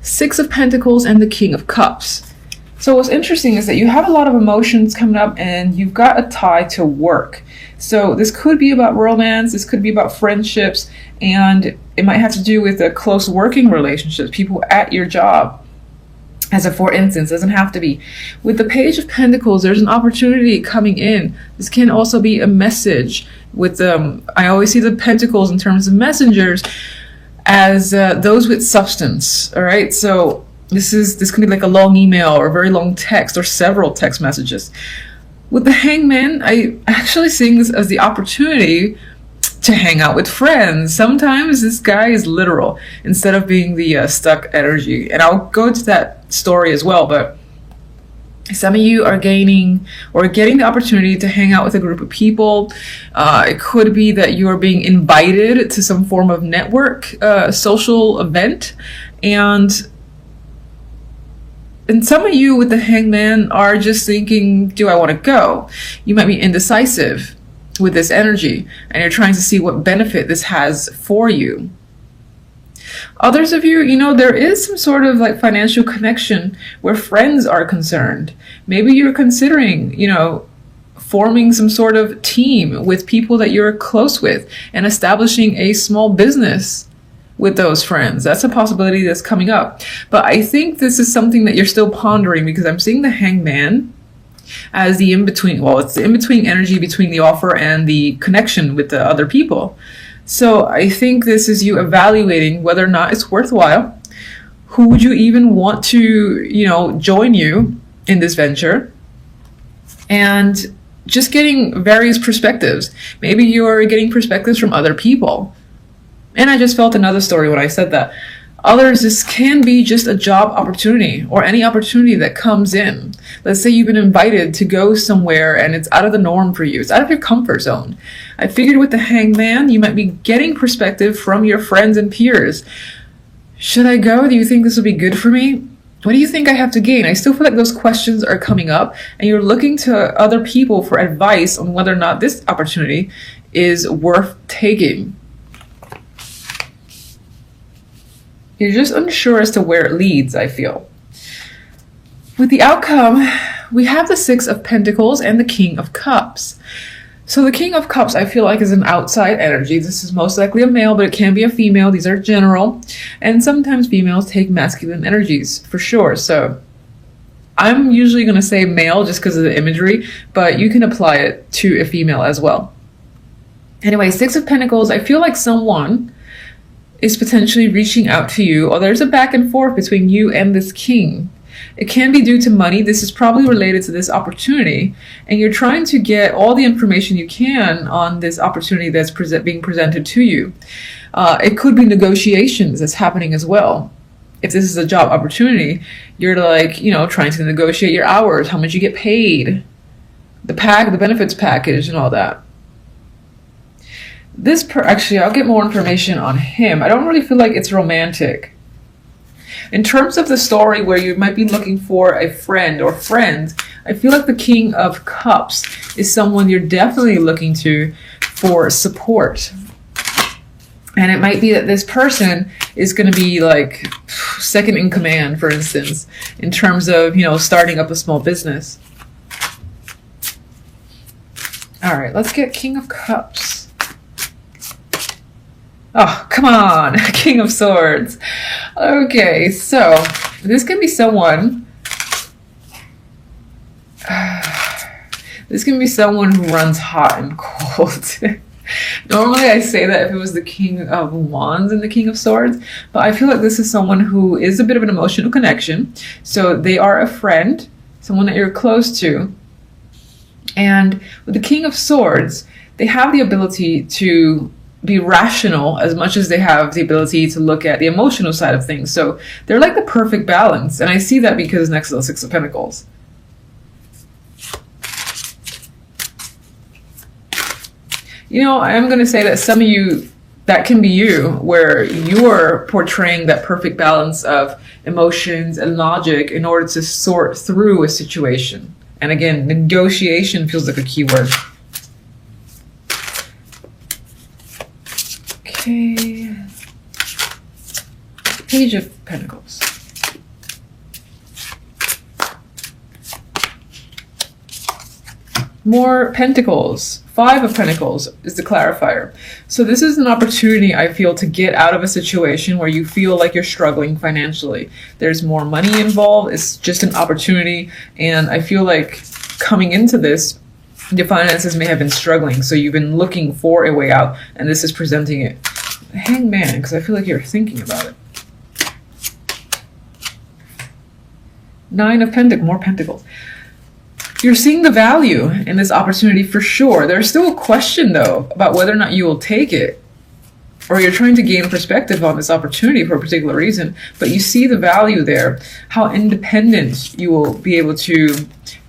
Six of Pentacles and the King of Cups. So what's interesting is that you have a lot of emotions coming up and you've got a tie to work. So this could be about romance, this could be about friendships, and it might have to do with a close working relationships, people at your job. As a for instance, doesn't have to be. With the Page of Pentacles, there's an opportunity coming in. This can also be a message. With I always see the Pentacles in terms of messengers as those with substance. All right, so this can be like a long email or a very long text or several text messages. With the Hangman, I actually seeing this as the opportunity to hang out with friends. Sometimes this guy is literal instead of being the stuck energy. And I'll go into that story as well, but some of you are gaining or getting the opportunity to hang out with a group of people. It could be that you are being invited to some form of network, social event, and some of you with the Hangman are just thinking, do I want to go? You might be indecisive with this energy and you're trying to see what benefit this has for you. Others of you, there is some sort of like financial connection where friends are concerned. Maybe you're considering, forming some sort of team with people that you're close with and establishing a small business with those friends. That's a possibility that's coming up. But I think this is something that you're still pondering because I'm seeing the Hangman as the in-between. Well, it's the in-between energy between the offer and the connection with the other people. So I think this is you evaluating whether or not it's worthwhile. Who would you even want to, join you in this venture? And just getting various perspectives. Maybe you're getting perspectives from other people. And I just felt another story when I said that. Others, this can be just a job opportunity or any opportunity that comes in. Let's say you've been invited to go somewhere and it's out of the norm for you. It's out of your comfort zone. I figured with the Hangman, you might be getting perspective from your friends and peers. Should I go? Do you think this will be good for me? What do you think I have to gain? I still feel like those questions are coming up and you're looking to other people for advice on whether or not this opportunity is worth taking. You're just unsure as to where it leads, I feel. With the outcome, we have the Six of Pentacles and the King of Cups. So the King of Cups, I feel like, is an outside energy. This is most likely a male, but it can be a female. These are general. And sometimes females take masculine energies, for sure. So I'm usually going to say male just because of the imagery, but you can apply it to a female as well. Anyway, Six of Pentacles, I feel like someone is potentially reaching out to you, or there's a back and forth between you and this king. It can be due to money. This is probably related to this opportunity, and you're trying to get all the information you can on this opportunity that's being presented to you. It could be negotiations that's happening as well. If this is a job opportunity, you're trying to negotiate your hours, how much you get paid, the benefits package and all that. Actually, I'll get more information on him. I don't really feel like it's romantic. In terms of the story where you might be looking for a friend or friends, I feel like the King of Cups is someone you're definitely looking to for support. And it might be that this person is going to be like second in command, for instance, in terms of, starting up a small business. All right, let's get King of Cups. Oh, come on. King of Swords. Okay, so this can be someone. This can be someone who runs hot and cold. Normally I say that if it was the King of Wands and the King of Swords, but I feel like this is someone who is a bit of an emotional connection. So they are a friend, someone that you're close to. And with the King of Swords, they have the ability to be rational as much as they have the ability to look at the emotional side of things. So they're like the perfect balance. And I see that because next to the Six of Pentacles. I am going to say that some of you, that can be you, where you're portraying that perfect balance of emotions and logic in order to sort through a situation. And again, negotiation feels like a key word. Okay. Page of Pentacles. More pentacles. 5 of Pentacles is the clarifier. So this is an opportunity, I feel, to get out of a situation where you feel like you're struggling financially. There's more money involved. It's just an opportunity. And I feel like coming into this, your finances may have been struggling. So you've been looking for a way out. And this is presenting it. Hangman, because I feel like you're thinking about it. 9 of Pentacles. More Pentacles. You're seeing the value in this opportunity for sure. There's still a question, though, about whether or not you will take it. Or you're trying to gain perspective on this opportunity for a particular reason. But you see the value there. How independent you will be able to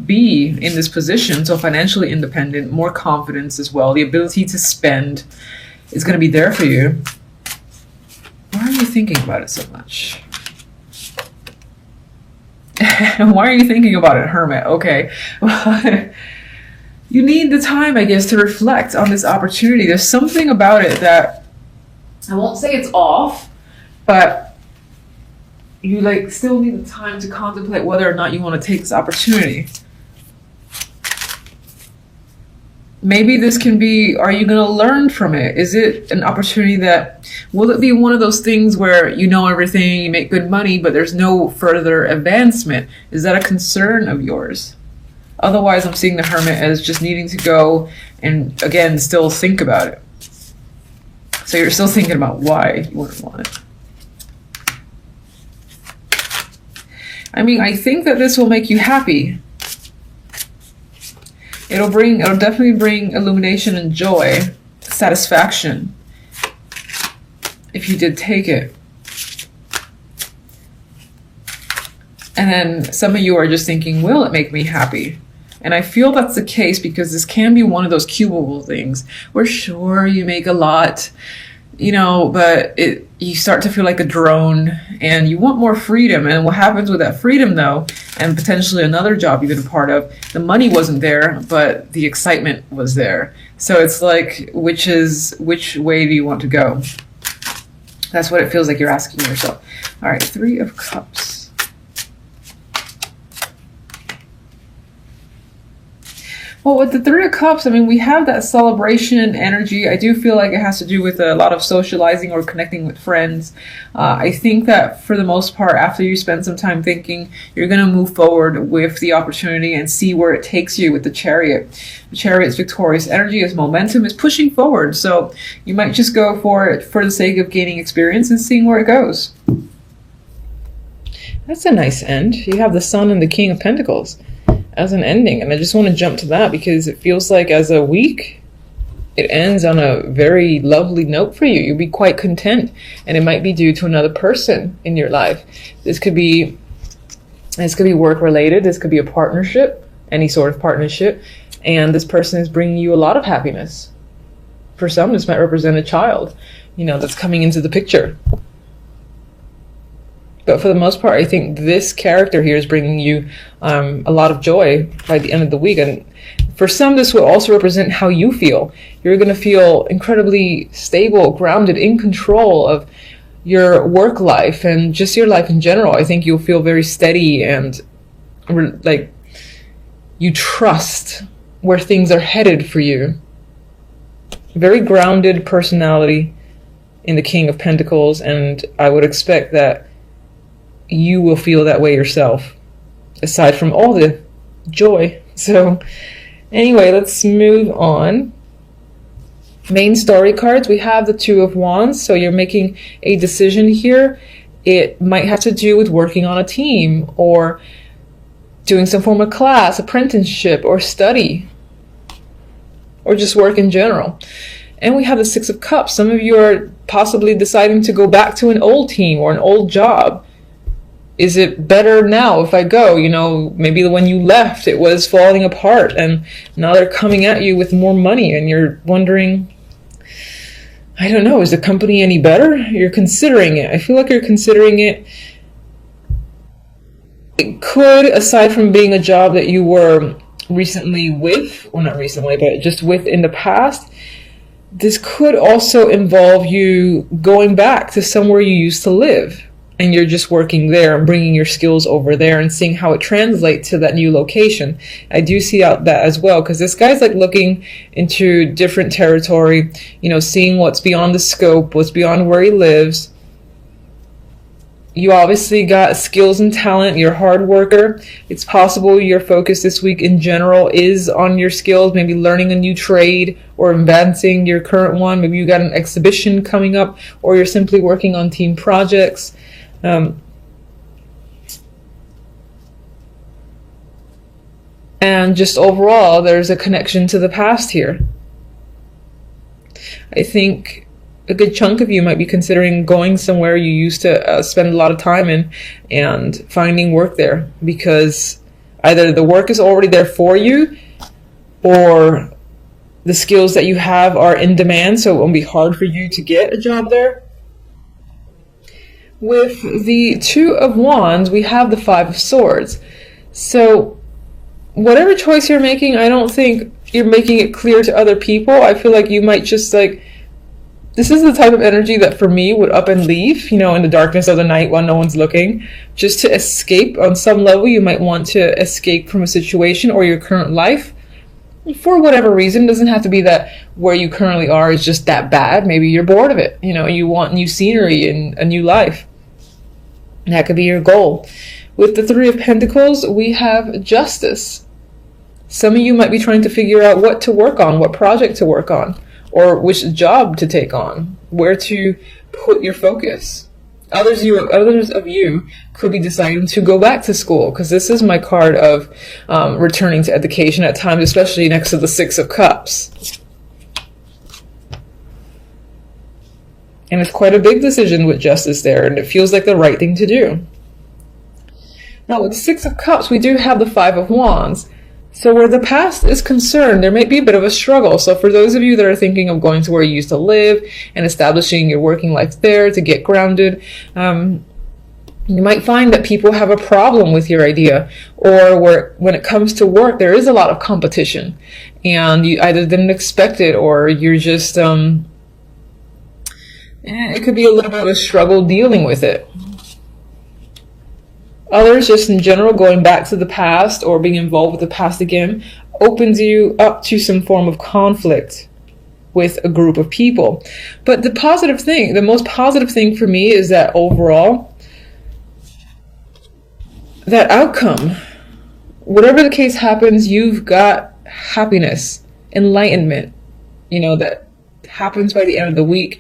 be in this position. So financially independent, more confidence as well. The ability to spend is going to be there for you. Why are you thinking about it so much? Why are you thinking about it, Hermit? Okay. You need the time, I guess, to reflect on this opportunity. There's something about it that, I won't say it's off, but you like still need the time to contemplate whether or not you want to take this opportunity. Maybe this can be, are you going to learn from it? Is it an opportunity that, will it be one of those things where you know everything, you make good money, but there's no further advancement? Is that a concern of yours? Otherwise, I'm seeing the Hermit as just needing to go and, again, still think about it. So you're still thinking about why you wouldn't want it. I mean, I think that this will make you happy. It'll definitely bring illumination and joy, satisfaction, if you did take it. And then some of you are just thinking, will it make me happy? And I feel that's the case because this can be one of those cubicle things where sure, you make a lot, you know, but you start to feel like a drone and you want more freedom. And what happens with that freedom, though, and potentially another job you've been a part of, the money wasn't there, but the excitement was there. So it's like, which way do you want to go? That's what it feels like you're asking yourself. All right, 3 of Cups. Well, with the 3 of Cups, I mean, we have that celebration energy. I do feel like it has to do with a lot of socializing or connecting with friends. I think that for the most part, after you spend some time thinking, you're going to move forward with the opportunity and see where it takes you with the Chariot. The Chariot's victorious energy, its momentum is pushing forward. So you might just go for it for the sake of gaining experience and seeing where it goes. That's a nice end. You have the Sun and the King of Pentacles as an ending, and I just want to jump to that because it feels like as a week it ends on a very lovely note for you. You'll be quite content, and it might be due to another person in your life. This could be work related, this could be a partnership, any sort of partnership, and this person is bringing you a lot of happiness. For some, this might represent a child, you know, that's coming into the picture. But for the most part, I think this character here is bringing you a lot of joy by the end of the week. And for some, this will also represent how you feel. You're going to feel incredibly stable, grounded, in control of your work life and just your life in general. I think you'll feel very steady and like you trust where things are headed for you. Very grounded personality in the King of Pentacles, and I would expect that you will feel that way yourself, aside from all the joy. So anyway, let's move on. Main story cards, we have the 2 of Wands. So you're making a decision here. It might have to do with working on a team or doing some form of class, apprenticeship, or study, or just work in general. And we have the 6 of Cups. Some of you are possibly deciding to go back to an old team or an old job. Is it better now if I go? You know, maybe when you left, it was falling apart and now they're coming at you with more money and you're wondering, I don't know, is the company any better? You're considering it. I feel like you're considering it. It could, aside from being a job that you were recently with, or not recently, but just with in the past, this could also involve you going back to somewhere you used to live. and you're just working there and bringing your skills over there and seeing how it translates to that new location. I do see out that as well, because this guy's like looking into different territory, seeing what's beyond the scope, what's beyond where he lives. You obviously got skills and talent. You're a hard worker. It's possible your focus this week in general is on your skills, maybe learning a new trade or advancing your current one. Maybe you got an exhibition coming up, or you're simply working on team projects. And just overall, there's a connection to the past here. I think a good chunk of you might be considering going somewhere you used to spend a lot of time in and finding work there, because either the work is already there for you, or the skills that you have are in demand, so it won't be hard for you to get a job there. With the Two of Wands, we have the Five of Swords. So whatever choice you're making, I don't think you're making it clear to other people. I feel like you might just this is the type of energy that for me would up and leave, in the darkness of the night while no one's looking, just to escape. On some level, you might want to escape from a situation or your current life for whatever reason. It doesn't have to be that where you currently are is just that bad. Maybe you're bored of it. You want new scenery and a new life. That could be your goal. With the Three of Pentacles, we have Justice. Some of you might be trying to figure out what to work on, what project to work on, or which job to take on, where to put your focus. Others of you could be deciding to go back to school, because this is my card of returning to education at times, especially next to the Six of Cups. And it's quite a big decision with Justice there, and it feels like the right thing to do. Now with the Six of Cups, we do have the Five of Wands. So where the past is concerned, there might be a bit of a struggle. So for those of you that are thinking of going to where you used to live and establishing your working life there to get grounded, you might find that people have a problem with your idea, or when it comes to work, there is a lot of competition, and you either didn't expect it, or you're just, it could be a little bit of a struggle dealing with it. Others, just in general, going back to the past or being involved with the past again, opens you up to some form of conflict with a group of people. But the most positive thing for me is that overall, that outcome, whatever the case happens, you've got happiness, enlightenment, that happens by the end of the week.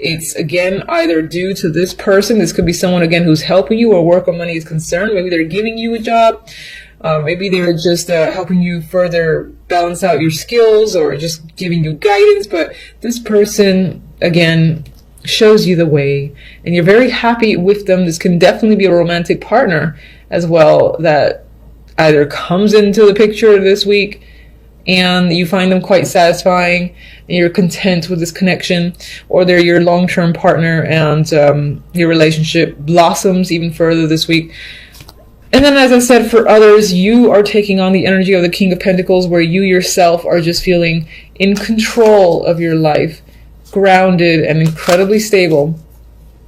It's, again, either due to this person. This could be someone, again, who's helping you or work on money is concerned. Maybe they're giving you a job. Maybe they're just helping you further balance out your skills, or just giving you guidance. But this person, again, shows you the way, and you're very happy with them. This can definitely be a romantic partner as well that either comes into the picture this week and you find them quite satisfying and you're content with this connection, or they're your long-term partner and your relationship blossoms even further this week. And then, as I said, for others, you are taking on the energy of the King of Pentacles, where you yourself are just feeling in control of your life, grounded and incredibly stable,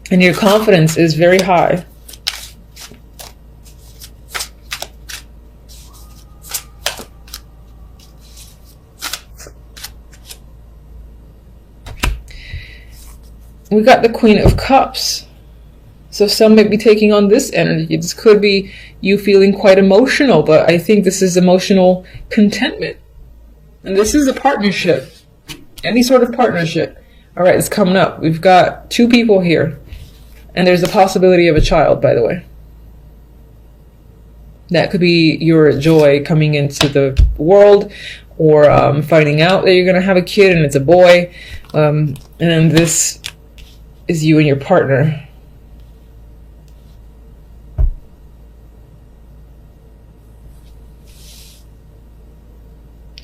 and your confidence is very high. We got the Queen of Cups. So some might be taking on this energy. This could be you feeling quite emotional, but I think this is emotional contentment. And this is a partnership. Any sort of partnership. All right, it's coming up. We've got two people here. And there's a possibility of a child, by the way. That could be your joy coming into the world, or finding out that you're going to have a kid and it's a boy. And this is you and your partner.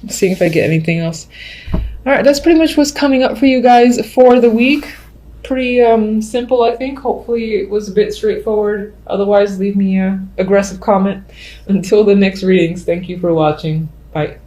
Seeing if I get anything else. All right, that's pretty much what's coming up for you guys for the week. Pretty simple, I think. Hopefully it was a bit straightforward. Otherwise, leave me an aggressive comment. Until the next readings, thank you for watching. Bye.